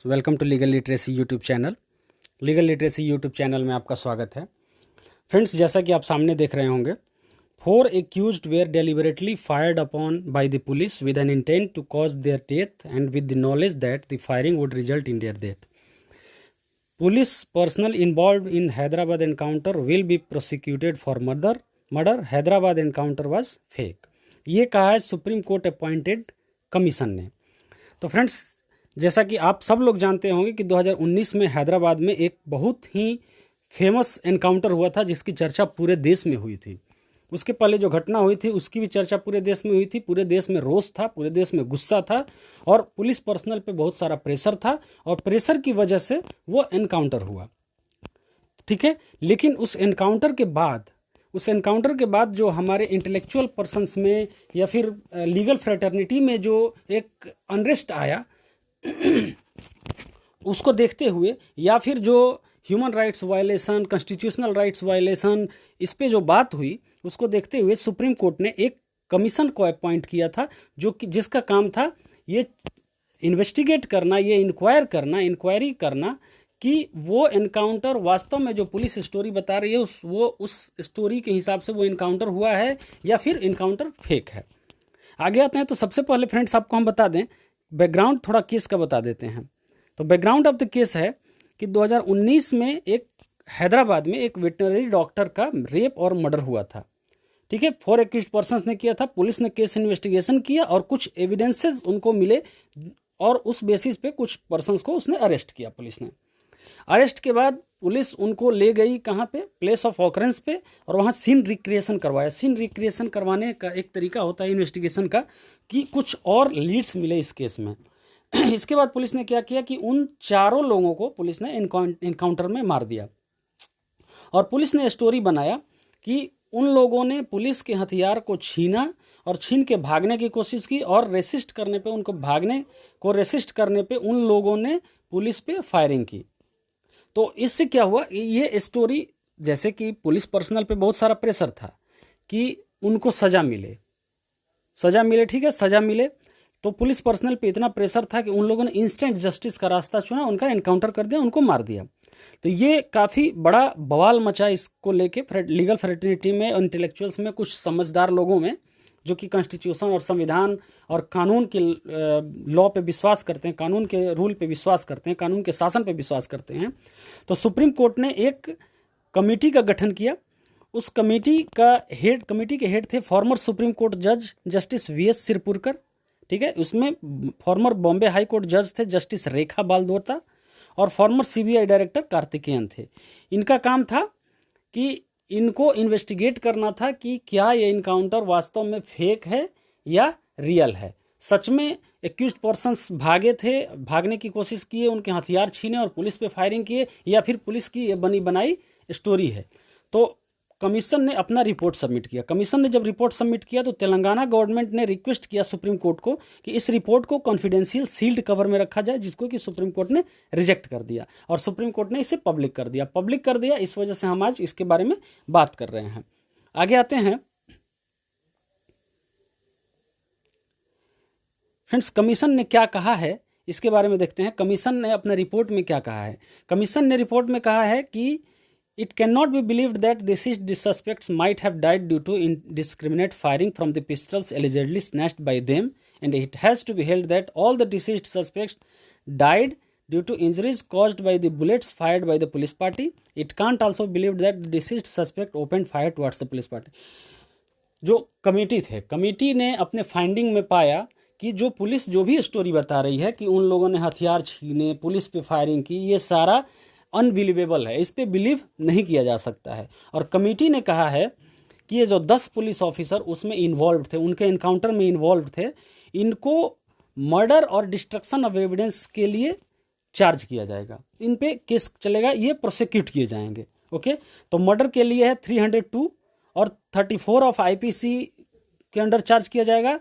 Friends, welcome to legal literacy YouTube channel. Legal literacy YouTube channel में आपका स्वागत है। फ्रेंड्स, जैसा कि आप सामने देख रहे होंगे, 4 accused were deliberately fired upon by the police with an intent to cause their death and with the knowledge that the firing would result in their death. Police personnel involved in Hyderabad encounter will be prosecuted for murder. Hyderabad encounter was fake. ये कहा है supreme court appointed commission ने। तो friends, जैसा कि आप सब लोग जानते होंगे कि 2019 में हैदराबाद में एक बहुत ही फेमस एनकाउंटर हुआ था जिसकी चर्चा पूरे देश में हुई थी। उसके पहले जो घटना हुई थी उसकी भी चर्चा पूरे देश में हुई थी। पूरे देश में रोष था, पूरे देश में गुस्सा था और पुलिस पर्सनल पे बहुत सारा प्रेशर था और प्रेशर की वजह से वो एनकाउंटर हुआ। ठीक है, लेकिन उस एनकाउंटर के बाद जो हमारे इंटेलेक्चुअल पर्सन्स में या फिर लीगल फ्रेटर्निटी में जो एक अनरेस्ट आया उसको देखते हुए, या फिर जो human rights violation, constitutional rights violation, इस पे जो बात हुई उसको देखते हुए सुप्रीम कोर्ट ने एक कमीशन को अपॉइंट किया था जो कि जिसका काम था ये इन्वेस्टिगेट करना, ये इंक्वायरी करना कि वो एनकाउंटर वास्तव में जो पुलिस स्टोरी बता रही है उस स्टोरी के हिसाब से वो एनकाउंटर हुआ है या फिर एनकाउंटर फेक है। आगे आते हैं तो सबसे पहले फ्रेंड्स आपको हम बता दें, बैकग्राउंड थोड़ा केस का बता देते हैं। तो बैकग्राउंड ऑफ द केस है कि 2019 में एक हैदराबाद में एक वेटनरी डॉक्टर का रेप और मर्डर हुआ था। ठीक है, 4 एक्यूज्ड पर्सन्स ने किया था। पुलिस ने केस इन्वेस्टिगेशन किया और कुछ एविडेंसेस उनको मिले और उस बेसिस पे कुछ पर्सन्स को उसने अरेस्ट किया। पुलिस ने अरेस्ट के बाद पुलिस उनको ले गई कहाँ पे, प्लेस ऑफ ऑकरेंस पे, और वहाँ सीन रिक्रिएशन करवाया। सीन रिक्रिएशन करवाने का एक तरीका होता है इन्वेस्टिगेशन का कि कुछ और लीड्स मिले इस केस में। इसके बाद पुलिस ने क्या किया कि उन चारों लोगों को पुलिस ने एनकाउंटर में मार दिया और पुलिस ने स्टोरी बनाया कि उन लोगों ने पुलिस के हथियार को छीना और छीन के भागने की कोशिश की और रेसिस्ट करने पे उन लोगों ने पुलिस पे फायरिंग की। तो इससे क्या हुआ, ये स्टोरी, जैसे कि पुलिस पर्सनल पे बहुत सारा प्रेशर था कि उनको सजा मिले। ठीक है, सजा मिले तो पुलिस पर्सनल पे इतना प्रेशर था कि उन लोगों ने इंस्टेंट जस्टिस का रास्ता चुना, उनका एनकाउंटर कर दिया, उनको मार दिया। तो ये काफ़ी बड़ा बवाल मचा इसको लेके लीगल फ्रेटर्निटी में, इंटेलेक्चुअल्स में, कुछ समझदार लोगों में जो कि कॉन्स्टिट्यूशन और संविधान और कानून के लॉ पे विश्वास करते हैं, कानून के रूल पे विश्वास करते हैं, कानून के शासन पे विश्वास करते हैं। तो सुप्रीम कोर्ट ने एक कमेटी का गठन किया। उस कमेटी के हेड थे फॉर्मर सुप्रीम कोर्ट जज जस्टिस वीएस सिरपुरकर। ठीक है, उसमें फॉर्मर बॉम्बे हाई कोर्ट जज थे जस्टिस रेखा बालदोता और फॉर्मर सीबीआई डायरेक्टर कार्तिकेयन थे। इनका काम था कि इनको इन्वेस्टिगेट करना था कि क्या ये इनकाउंटर वास्तव में फेक है या रियल है। सच में एक्यूज्ड पर्सन्स भागे थे, भागने की कोशिश किए, उनके हथियार छीने और पुलिस पे फायरिंग किए, या फिर पुलिस की ये बनी बनाई स्टोरी है। तो कमीशन ने अपना रिपोर्ट सबमिट किया। कमीशन ने जब रिपोर्ट सबमिट किया तो तेलंगाना गवर्नमेंट ने रिक्वेस्ट किया सुप्रीम कोर्ट को कि इस रिपोर्ट को कॉन्फिडेंशियल सील्ड कवर में रखा जाए, जिसको कि सुप्रीम कोर्ट ने रिजेक्ट कर दिया और सुप्रीम कोर्ट ने इसे पब्लिक कर दिया। इस वजह से हम आज इसके बारे में बात कर रहे हैं। आगे आते हैं फ्रेंड्स, कमीशन ने क्या कहा है इसके बारे में देखते हैं। कमीशन ने अपने रिपोर्ट में क्या कहा है। कमीशन ने रिपोर्ट में कहा है कि it cannot be believed that deceased suspects might have died due to indiscriminate firing from the pistols allegedly snatched by them, and it has to be held that all the deceased suspects died due to injuries caused by the bullets fired by the police party. It can't also be believed that the deceased suspect opened fire towards the police party. जो committee ने अपने finding में पाया कि जो police जो भी story बता रही है कि उन लोगों ने हथियार छीने, पुलिस पे फायरिंग की, ये सारा अनबिलीवेबल है, इस पे बिलीव नहीं किया जा सकता है। और कमेटी ने कहा है कि ये जो 10 पुलिस ऑफिसर उसमें इन्वॉल्व थे, उनके एनकाउंटर में इन्वॉल्व थे, इनको मर्डर और डिस्ट्रक्शन ऑफ एविडेंस के लिए चार्ज किया जाएगा, इन पे केस चलेगा, ये प्रोसिक्यूट किए जाएंगे। ओके, तो मर्डर के लिए है 302 और 34 ऑफ आईपीसी के अंडर चार्ज किया जाएगा,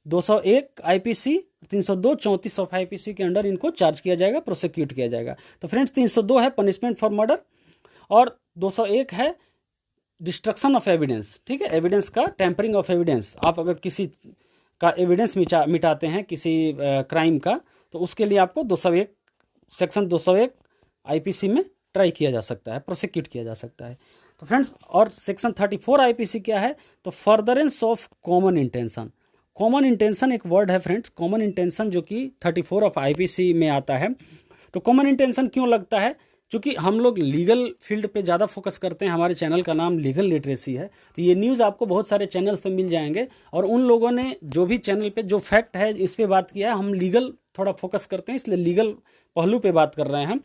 201 आईपीसी, 302, 34 ऑफ आईपीसी के अंडर इनको चार्ज किया जाएगा, प्रोसिक्यूट किया जाएगा। तो फ्रेंड्स, 302 है पनिशमेंट फॉर मर्डर और 201 है डिस्ट्रक्शन ऑफ एविडेंस। ठीक है, एविडेंस का टैंपरिंग ऑफ एविडेंस। आप अगर किसी का एविडेंस मिटाते हैं किसी क्राइम का, तो उसके लिए आपको 201 सेक्शन 201 आईपीसी में ट्राई किया जा सकता है, प्रोसिक्यूट किया जा सकता है। तो फ्रेंड्स, और सेक्शन 34 आईपीसी क्या है, तो furtherance of common intention. Common intention एक वर्ड है फ्रेंड्स, कॉमन इंटेंशन जो कि 34 ऑफ आईपीसी में आता है। तो कॉमन इंटेंशन क्यों लगता है, क्योंकि हम लोग लीगल फील्ड पे ज़्यादा फोकस करते हैं, हमारे चैनल का नाम लीगल लिटरेसी है। तो ये न्यूज़ आपको बहुत सारे चैनल्स पे मिल जाएंगे, और उन लोगों ने जो भी चैनल पे जो फैक्ट है इस पे बात किया है, हम लीगल थोड़ा फोकस करते हैं, इसलिए लीगल पहलू पे बात कर रहे हैं।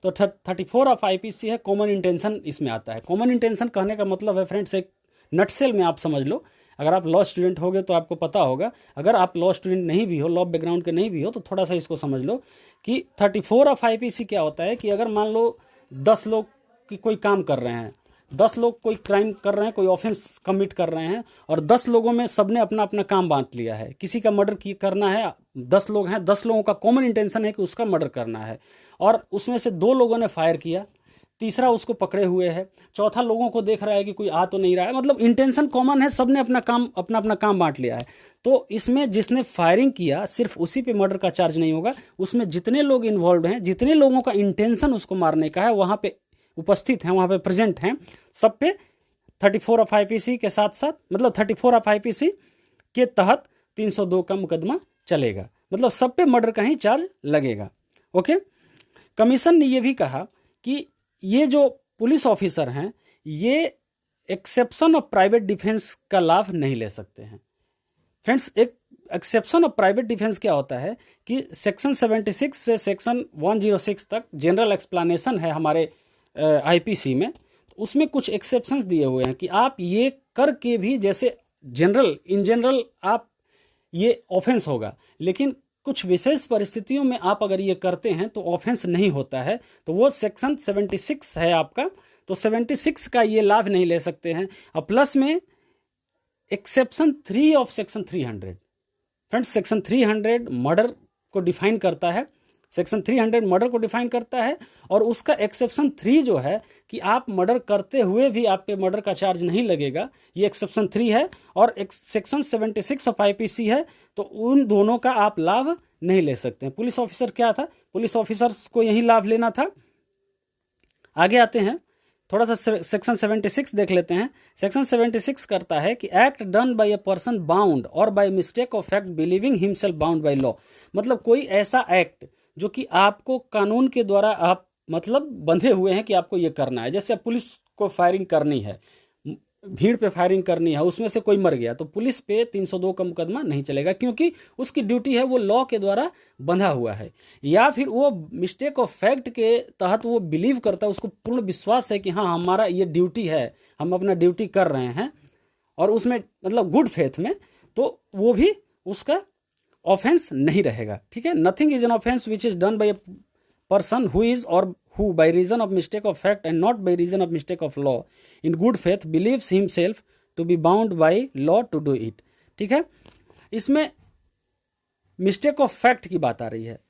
तो 34 ऑफ आईपीसी है, कॉमन इंटेंशन इसमें आता है। कॉमन इंटेंशन कहने का मतलब है फ्रेंड्स, एक नटसेल में आप समझ लो, अगर आप लॉ स्टूडेंट होगे तो आपको पता होगा, अगर आप लॉ स्टूडेंट नहीं भी हो, लॉ बैकग्राउंड के नहीं भी हो, तो थोड़ा सा इसको समझ लो कि 34 ऑफ आईपीसी क्या होता है कि अगर मान लो 10 लोग की कोई काम कर रहे हैं, 10 लोग कोई क्राइम कर रहे हैं, कोई ऑफेंस कमिट कर रहे हैं, और 10 लोगों में सबने अपना अपना काम बांट लिया है। किसी का मर्डर करना है, 10 लोग हैं, 10 लोगों का कॉमन इंटेंशन है कि उसका मर्डर करना है, और उसमें से 2 लोगों ने फायर किया, तीसरा उसको पकड़े हुए है, चौथा लोगों को देख रहा है कि कोई आ तो नहीं रहा है, मतलब इंटेंशन कॉमन है, सबने अपना अपना काम बांट लिया है। तो इसमें जिसने फायरिंग किया सिर्फ उसी पे मर्डर का चार्ज नहीं होगा, उसमें जितने लोग इन्वॉल्व हैं, जितने लोगों का इंटेंशन उसको मारने का है, वहाँ पे उपस्थित हैं, वहाँ पे प्रेजेंट हैं, सब पे 34 ऑफ आईपीसी के साथ साथ, मतलब 34 ऑफ आईपीसी के तहत 302 का मुकदमा चलेगा, मतलब सब पे मर्डर का ही चार्ज लगेगा। ओके, कमीशन ने ये भी कहा कि ये जो पुलिस ऑफिसर हैं, ये एक्सेप्शन ऑफ प्राइवेट डिफेंस का लाभ नहीं ले सकते हैं। फ्रेंड्स, एक एक्सेप्शन ऑफ प्राइवेट डिफेंस क्या होता है कि सेक्शन 76 से सेक्शन 106 तक जनरल एक्सप्लेनेशन है हमारे आईपीसी में, उसमें कुछ एक्सेप्शंस दिए हुए हैं कि आप ये करके भी, जैसे इन जनरल आप ये ऑफेंस होगा, लेकिन कुछ विशेष परिस्थितियों में आप अगर ये करते हैं तो ऑफेंस नहीं होता है, तो वो सेक्शन 76 है आपका, तो 76 का ये लाभ नहीं ले सकते हैं। और प्लस में exception 3 of section 300, friends section 300 murder को डिफाइन करता है, सेक्शन 300 मर्डर को डिफाइन करता है, और उसका एक्सेप्शन 3 जो है कि आप मर्डर करते हुए भी आप पे मर्डर का चार्ज नहीं लगेगा, ये एक्सेप्शन 3 है, और सेक्शन 76 ऑफ आईपीसी है, तो उन दोनों का आप लाभ नहीं ले सकते हैं। पुलिस ऑफिसर क्या था, पुलिस ऑफिसर्स को यही लाभ लेना था। आगे आते हैं, थोड़ा सा सेक्शन 76 देख लेते हैं। सेक्शन 76 करता है कि act done by a person bound or by mistake of fact believing himself bound by law, मतलब कोई ऐसा एक्ट जो कि आपको कानून के द्वारा आप मतलब बंधे हुए हैं कि आपको ये करना है। जैसे पुलिस को फायरिंग करनी है, भीड़ पे फायरिंग करनी है, उसमें से कोई मर गया, तो पुलिस पे 302 का मुकदमा नहीं चलेगा, क्योंकि उसकी ड्यूटी है, वो लॉ के द्वारा बंधा हुआ है, या फिर वो मिस्टेक ऑफ फैक्ट के तहत वो बिलीव करता है, उसको पूर्ण विश्वास है कि हाँ हमारा ये ड्यूटी है, हम अपना ड्यूटी कर रहे हैं, और उसमें मतलब गुड फेथ में, तो वो भी उसका ऑफेंस नहीं रहेगा। ठीक है, nothing is an offence which is done by A person who is or who by reason of mistake of fact and not by reason of mistake of law in good faith believes himself to be bound by law to do it। ठीक है, इसमें mistake of fact की बात आ रही है।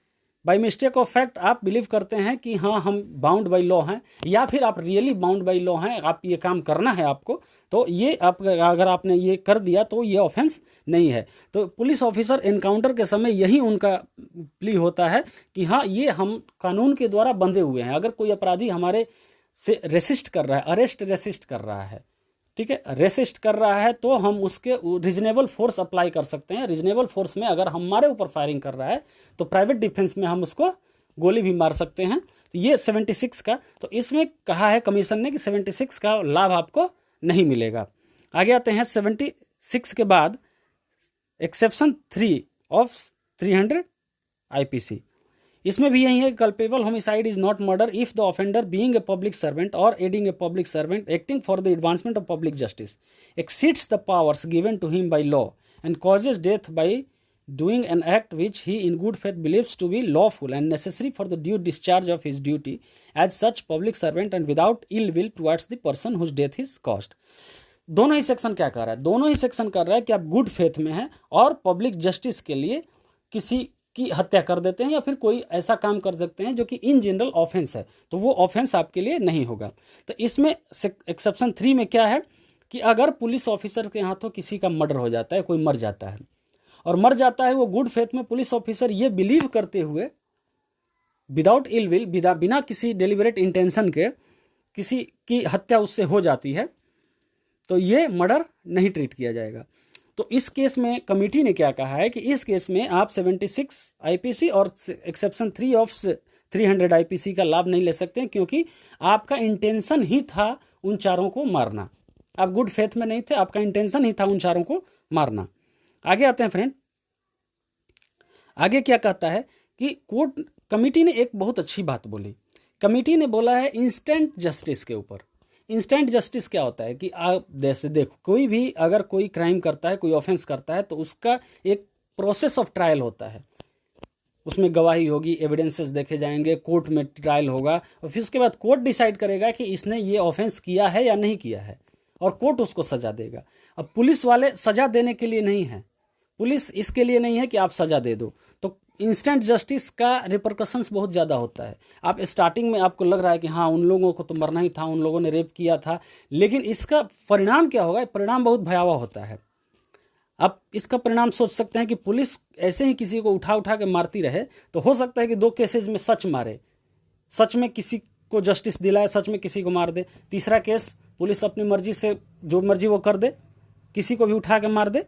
Bye mistake of fact आप believe करते हैं कि हाँ हम बाउंड बाय लॉ हैं, या फिर आप रियली बाउंड बाय लॉ हैं, आप ये काम करना है आपको, तो ये आप अगर आपने ये कर दिया तो ये ऑफेंस नहीं है। तो पुलिस ऑफिसर एनकाउंटर के समय यही उनका प्ली होता है कि हाँ ये हम कानून के द्वारा बंधे हुए हैं। अगर कोई अपराधी हमारे से रेसिस्ट कर रहा है, अरेस्ट रेसिस्ट कर रहा है, ठीक है, रेसिस्ट कर रहा है, तो हम उसके रीजनेबल फोर्स अप्लाई कर सकते हैं। रीजनेबल फोर्स में अगर हमारे ऊपर फायरिंग कर रहा है तो प्राइवेट डिफेंस में हम उसको गोली भी मार सकते हैं। तो ये 76 का, तो इसमें कहा है कमीशन ने कि 76 का लाभ आपको नहीं मिलेगा। आगे आते हैं 76 के बाद एक्सेप्शन 3 ऑफ 300 आईपीसी, इसमें भी यही है, culpable homicide is not murder if the offender being a public servant or aiding a public servant acting for the advancement of public justice exceeds the powers given to him by law and causes death by doing an act which he in good faith believes to be lawful and necessary for the due discharge of his duty as such public servant and without ill will towards the person whose death is caused। दोनों ही section क्या कर रहा है, दोनों ही section कर रहा है कि आप गुड फेथ में हैं और पब्लिक जस्टिस के लिए किसी की हत्या कर देते हैं या फिर कोई ऐसा काम कर सकते हैं जो कि इन जनरल ऑफेंस है, तो वो ऑफेंस आपके लिए नहीं होगा। तो इसमें एक्सेप्शन 3 में क्या है कि अगर पुलिस ऑफिसर के हाथों किसी का मर्डर हो जाता है, कोई मर जाता है, और मर जाता है वो गुड फेथ में, पुलिस ऑफिसर ये बिलीव करते हुए विदाउट इल विल, बिना किसी डेलिबरेट इंटेंशन के किसी की हत्या उससे हो जाती है तो ये मर्डर नहीं ट्रीट किया जाएगा। तो इस केस में कमेटी ने क्या कहा है कि इस केस में आप 76 आईपीसी और एक्सेप्शन 3 ऑफ 300 आईपीसी का लाभ नहीं ले सकते, क्योंकि आपका इंटेंशन ही था उन चारों को मारना। आप गुड फेथ में नहीं थे, आपका इंटेंशन ही था उन चारों को मारना। आगे आते हैं फ्रेंड, आगे क्या कहता है कि कोर्ट कमेटी ने एक बहुत अच्छी बात बोली। कमेटी ने बोला है इंस्टेंट जस्टिस के ऊपर। इंस्टेंट जस्टिस क्या होता है कि आप जैसे देखो, कोई भी अगर कोई क्राइम करता है, कोई ऑफेंस करता है, तो उसका एक प्रोसेस ऑफ ट्रायल होता है। उसमें गवाही होगी, एविडेंसेस देखे जाएंगे, कोर्ट में ट्रायल होगा और फिर उसके बाद कोर्ट डिसाइड करेगा कि इसने ये ऑफेंस किया है या नहीं किया है और कोर्ट उसको सजा देगा। अब पुलिस वाले सजा देने के लिए नहीं है, पुलिस इसके लिए नहीं है कि आप सजा दे दो। तो इंस्टेंट जस्टिस का रिपरकशंस बहुत ज़्यादा होता है। आप स्टार्टिंग में आपको लग रहा है कि हाँ उन लोगों को तो मरना ही था, उन लोगों ने रेप किया था, लेकिन इसका परिणाम क्या होगा? परिणाम बहुत भयावह होता है। आप इसका परिणाम सोच सकते हैं कि पुलिस ऐसे ही किसी को उठा उठा के मारती रहे तो हो सकता है कि 2 केसेज में सच मारे, सच में किसी को जस्टिस दिलाए, सच में किसी को मार दे। तीसरा केस पुलिस अपनी मर्जी से जो मर्जी वो कर दे, किसी को भी उठा के मार दे।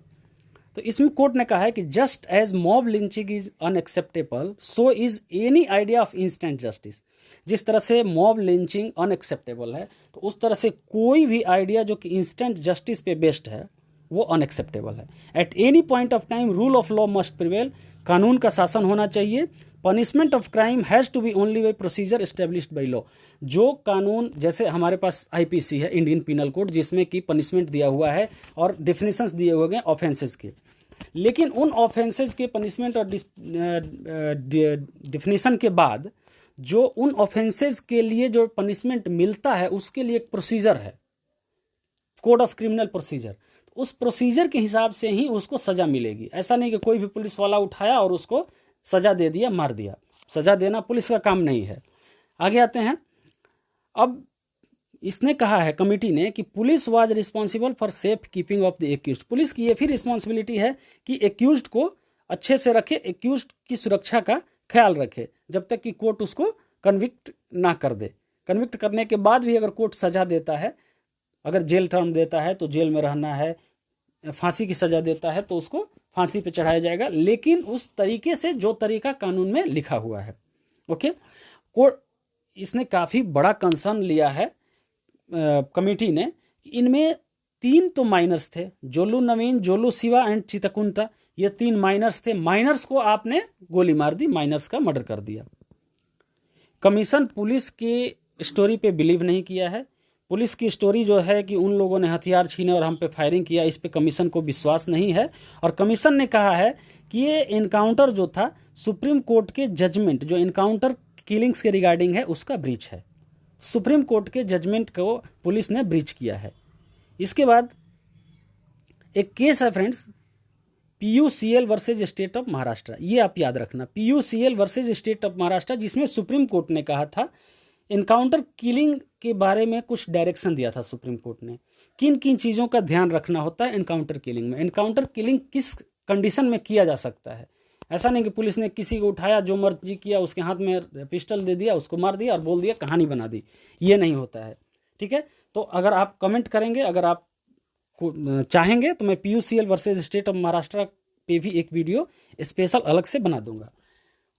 तो इसमें कोर्ट ने कहा है कि just as mob lynching is unacceptable, so is any idea of instant justice. जिस तरह से मॉब लिंचिंग अनएक्सेप्टेबल है, तो उस तरह से कोई भी आइडिया जो कि इंस्टेंट जस्टिस पे बेस्ड है वो अनएक्सेप्टेबल है। At any point of time rule of law must prevail, कानून का शासन होना चाहिए। Punishment of crime has to be only by procedure established by law. जो कानून, जैसे हमारे पास आईपीसी है, इंडियन पिनल कोड, जिसमें कि पनिशमेंट दिया हुआ है और डेफिनेशंस दिए हुए हैं ऑफेंसेस के, लेकिन उन ऑफेंसेस के पनिशमेंट और डिफिनेशन के बाद जो उन ऑफेंसेस के लिए जो पनिशमेंट मिलता है उसके लिए एक प्रोसीजर है, कोड ऑफ क्रिमिनल प्रोसीजर। उस प्रोसीजर के हिसाब से ही उसको सजा मिलेगी। ऐसा नहीं कि कोई भी पुलिस वाला उठाया और उसको सजा दे दिया, मार दिया। सजा देना पुलिस का काम नहीं है। आगे आते हैं। अब इसने कहा है कमेटी ने कि police was responsible for safe keeping of the accused. Police की ये भी रिस्पॉन्सिबिलिटी है कि एक्यूज्ड को अच्छे से रखे, एक्यूज्ड की सुरक्षा का ख्याल रखे जब तक कि कोर्ट उसको कन्विक्ट ना कर दे। कन्विक्ट करने के बाद भी अगर कोर्ट सजा देता है, अगर जेल टर्म देता है तो जेल में रहना है, फांसी की सजा देता है तो उसको फांसी पे चढ़ाया जाएगा, लेकिन उस तरीके से जो तरीका कानून में लिखा हुआ है। ओके, कोर्ट इसने काफ़ी बड़ा कंसर्न लिया है कमेटी ने कि इनमें 3 तो माइनर्स थे, जोलू नवीन, जोलू शिवा एंड चितकुंटा। ये 3 माइनर्स थे। माइनर्स को आपने गोली मार दी, माइनर्स का मर्डर कर दिया। कमीशन पुलिस की स्टोरी पे बिलीव नहीं किया है। पुलिस की स्टोरी जो है कि उन लोगों ने हथियार छीने और हम पे फायरिंग किया, इस पे कमीशन को विश्वास नहीं है। और कमीशन ने कहा है कि ये इनकाउंटर जो था सुप्रीम कोर्ट के जजमेंट, जो इनकाउंटर किलिंग्स के रिगार्डिंग है, उसका ब्रीच है। सुप्रीम कोर्ट के जजमेंट को पुलिस ने ब्रीच किया है। इसके बाद एक केस है friends, PUCL versus state of Maharashtra. ये आप याद रखना, PUCL versus state of Maharashtra, जिसमें सुप्रीम कोर्ट ने कहा था इनकाउंटर किलिंग के बारे में कुछ डायरेक्शन दिया था सुप्रीम कोर्ट ने, किन किन चीज़ों का ध्यान रखना होता है इनकाउंटर किलिंग में। इनकाउंटर किलिंग किस कंडीशन में किया जा सकता है। ऐसा नहीं कि पुलिस ने किसी को उठाया, जो मर्जी किया, उसके हाथ में पिस्टल दे दिया, उसको मार दिया और बोल दिया कहानी बना दी। ये नहीं होता है, ठीक है। तो अगर आप कमेंट करेंगे, अगर आप चाहेंगे तो मैं PUCL versus state of Maharashtra पे भी एक वीडियो स्पेशल अलग से बना दूंगा।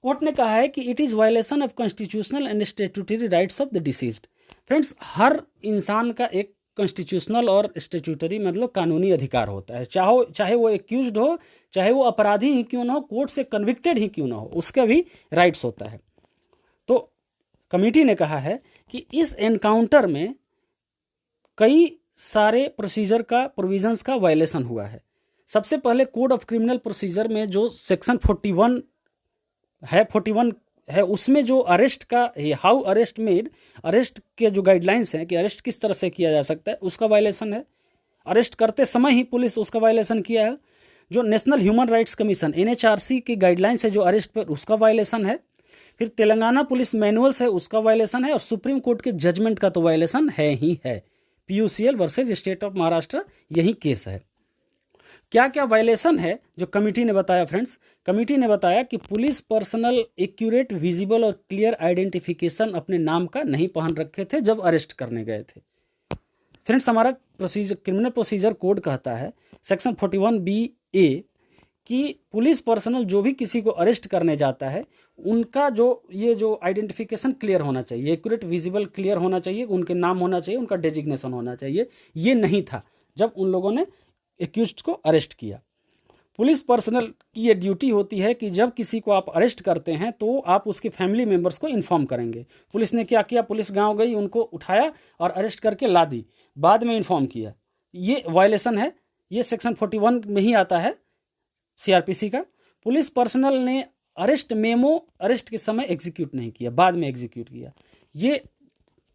कोर्ट ने कहा है कि it is violation of constitutional and statutory rights of the deceased. Friends, हर इंसान का एक कॉन्स्टिट्यूशनल और स्टेट्यूटरी मतलब कानूनी अधिकार होता है, चाहे वो एक्यूज्ड हो, चाहे वो अपराधी ही क्यों ना हो, कोर्ट से कन्विक्टेड ही क्यों ना हो, उसका भी राइट्स होता है। तो कमेटी ने कहा है कि इस एनकाउंटर में कई सारे प्रोसीजर का, प्रोविजंस का वायलेशन हुआ है। सबसे पहले कोड ऑफ क्रिमिनल प्रोसीजर में जो सेक्शन 41 है, उसमें जो अरेस्ट का, हाउ अरेस्ट मेड, अरेस्ट के जो गाइडलाइंस हैं कि अरेस्ट किस तरह से किया जा सकता है, उसका वायलेशन है। अरेस्ट करते समय ही पुलिस उसका वायलेशन किया है। जो national human rights commission NHRC की गाइडलाइंस है जो अरेस्ट पर, उसका वायलेशन है। फिर तेलंगाना पुलिस मैनुअल्स है, उसका वायलेशन है। और सुप्रीम कोर्ट के जजमेंट का तो वायलेशन है ही है। PUCL versus state of Maharashtra, यही केस है। क्या क्या वायलेशन है जो कमिटी ने बताया फ्रेंड्स? कमिटी ने बताया कि पुलिस पर्सनल एक्यूरेट, विजिबल और क्लियर आइडेंटिफिकेशन अपने नाम का नहीं पहन रखे थे जब अरेस्ट करने गए थे। फ्रेंड्स, हमारा प्रोसीजर, क्रिमिनल प्रोसीजर कोड कहता है सेक्शन 41B(a) कि पुलिस पर्सनल जो भी किसी को अरेस्ट करने जाता है, उनका जो आइडेंटिफिकेशन क्लियर होना चाहिए, एक्यूरेट, विजिबल, क्लियर होना चाहिए, उनके नाम होना चाहिए, उनका डेजिग्नेशन होना चाहिए। ये नहीं था जब उन लोगों ने एक्यूज्ड को अरेस्ट किया। पुलिस पर्सनल की ये ड्यूटी होती है कि जब किसी को आप अरेस्ट करते हैं तो आप उसके फैमिली मेंबर्स को इन्फॉर्म करेंगे। पुलिस ने क्या किया? पुलिस गांव गई, उनको उठाया और अरेस्ट करके ला दी, बाद में इन्फॉर्म किया। ये वायलेशन है, ये सेक्शन 41 में ही आता है CRPC का। पुलिस पर्सनल ने अरेस्ट मेमो अरेस्ट के समय एग्जीक्यूट नहीं किया, बाद में एग्जीक्यूट किया। ये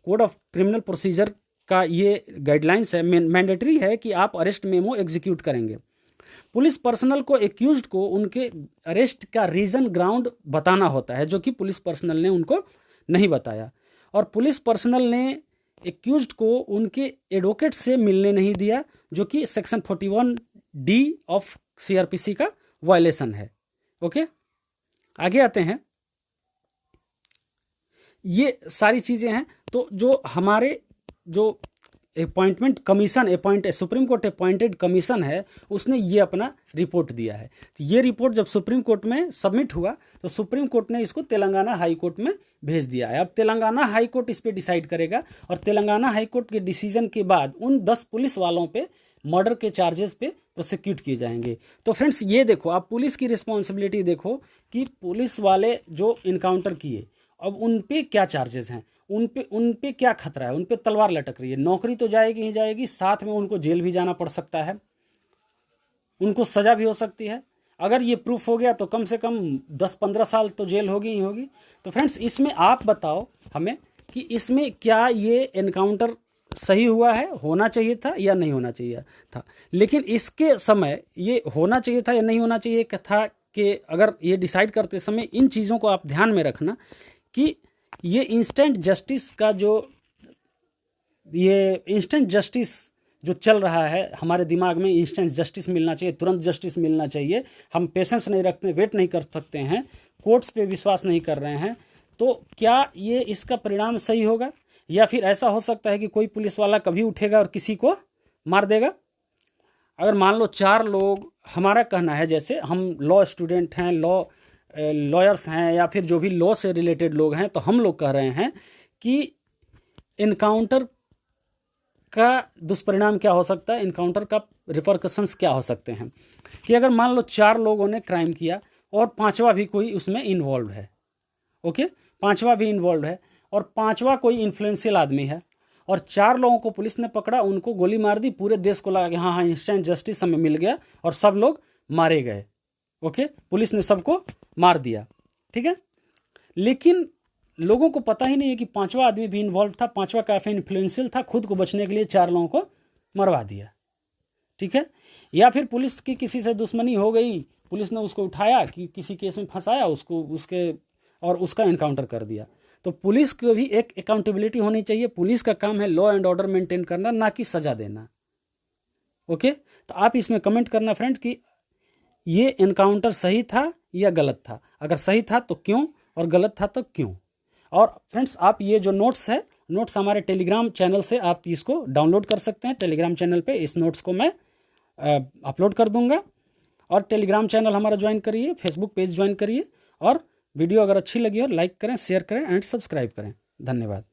कोड ऑफ क्रिमिनल प्रोसीजर का ये गाइडलाइंस है, मैंडेटरी है कि आप अरेस्ट मेमो एग्जीक्यूट करेंगे। पुलिस पर्सनल को एक्यूज्ड को उनके अरेस्ट का रीजन, ग्राउंड बताना होता है, जो कि पुलिस पर्सनल ने उनको नहीं बताया। और पुलिस पर्सनल ने एक्यूज्ड को उनके एडवोकेट से मिलने नहीं दिया, जो कि सेक्शन 41D ऑफ CRPC का वायलेशन है। ओके, आगे आते हैं। ये सारी चीज़ें हैं। तो जो हमारे जो appointment commission, supreme court appointed commission है, उसने ये अपना रिपोर्ट दिया है। तो ये रिपोर्ट जब सुप्रीम कोर्ट में सबमिट हुआ तो सुप्रीम कोर्ट ने इसको तेलंगाना हाई कोर्ट में भेज दिया है। अब तेलंगाना हाई कोर्ट इस पर डिसाइड करेगा और तेलंगाना हाई कोर्ट के डिसीजन के बाद उन 10 पुलिस वालों पे मर्डर के चार्जेस पे प्रोसिक्यूट किए जाएंगे। तो फ्रेंड्स, ये देखो, आप पुलिस की रिस्पॉन्सिबिलिटी देखो कि पुलिस वाले जो इनकाउंटर किए, अब उन पे क्या चार्जेस हैं, उन पे क्या खतरा है, उन पे तलवार लटक रही है। नौकरी तो जाएगी ही जाएगी, साथ में उनको जेल भी जाना पड़ सकता है, उनको सजा भी हो सकती है। अगर ये प्रूफ हो गया तो कम से कम 10-15 साल तो जेल होगी ही होगी। तो फ्रेंड्स, इसमें आप बताओ हमें कि इसमें क्या ये एनकाउंटर सही हुआ है, होना चाहिए था या नहीं होना चाहिए था। लेकिन इसके समय ये होना चाहिए था या नहीं होना चाहिए था कि अगर ये डिसाइड करते समय इन चीज़ों को आप ध्यान में रखना कि ये इंस्टेंट जस्टिस जो चल रहा है हमारे दिमाग में, इंस्टेंट जस्टिस मिलना चाहिए, तुरंत जस्टिस मिलना चाहिए। हम पेशेंस नहीं रखते, वेट नहीं कर सकते हैं, कोर्ट्स पे विश्वास नहीं कर रहे हैं, तो क्या ये इसका परिणाम सही होगा? या फिर ऐसा हो सकता है कि कोई पुलिस वाला कभी उठेगा और किसी को मार देगा। अगर मान लो 4 लोग, हमारा कहना है, जैसे हम लॉ स्टूडेंट हैं, लॉयर्स हैं, या फिर जो भी लॉ से रिलेटेड लोग हैं, तो हम लोग कह रहे हैं कि इनकाउंटर का दुष्परिणाम क्या हो सकता है, इनकाउंटर का रिपरकशंस क्या हो सकते हैं। कि अगर मान लो 4 लोगों ने क्राइम किया और 5वां भी कोई उसमें इन्वॉल्व है, ओके, 5वां भी इन्वॉल्व है, और 5वां कोई इन्फ्लुएंशियल आदमी है, और 4 लोगों को पुलिस ने पकड़ा, उनको गोली मार दी, पूरे देश को लगा कि हाँ हाँ इंस्टेंट जस्टिस हमें मिल गया, और सब लोग मारे गए। ओके, पुलिस ने सबको मार दिया, ठीक है। लेकिन लोगों को पता ही नहीं है कि 5वां आदमी भी इन्वॉल्व था, 5वां काफ़ी इन्फ्लुएंशियल था, खुद को बचने के लिए 4 लोगों को मरवा दिया, ठीक है। या फिर पुलिस की किसी से दुश्मनी हो गई, पुलिस ने उसको उठाया कि किसी केस में फंसाया उसको, उसका इनकाउंटर कर दिया। तो पुलिस को भी एक अकाउंटेबिलिटी होनी चाहिए। पुलिस का काम है लॉ एंड ऑर्डर मेंटेन करना, ना कि सजा देना। ओके, तो आप इसमें कमेंट करना फ्रेंड्स कि ये एनकाउंटर सही था या गलत था। अगर सही था तो क्यों, और गलत था तो क्यों। और फ्रेंड्स, आप ये जो नोट्स हमारे टेलीग्राम चैनल से आप इसको डाउनलोड कर सकते हैं। टेलीग्राम चैनल पे इस नोट्स को मैं अपलोड कर दूंगा। और टेलीग्राम चैनल हमारा ज्वाइन करिए, फेसबुक पेज ज्वाइन करिए, और वीडियो अगर अच्छी लगी हो लाइक करें, शेयर करें एंड सब्सक्राइब करें। धन्यवाद।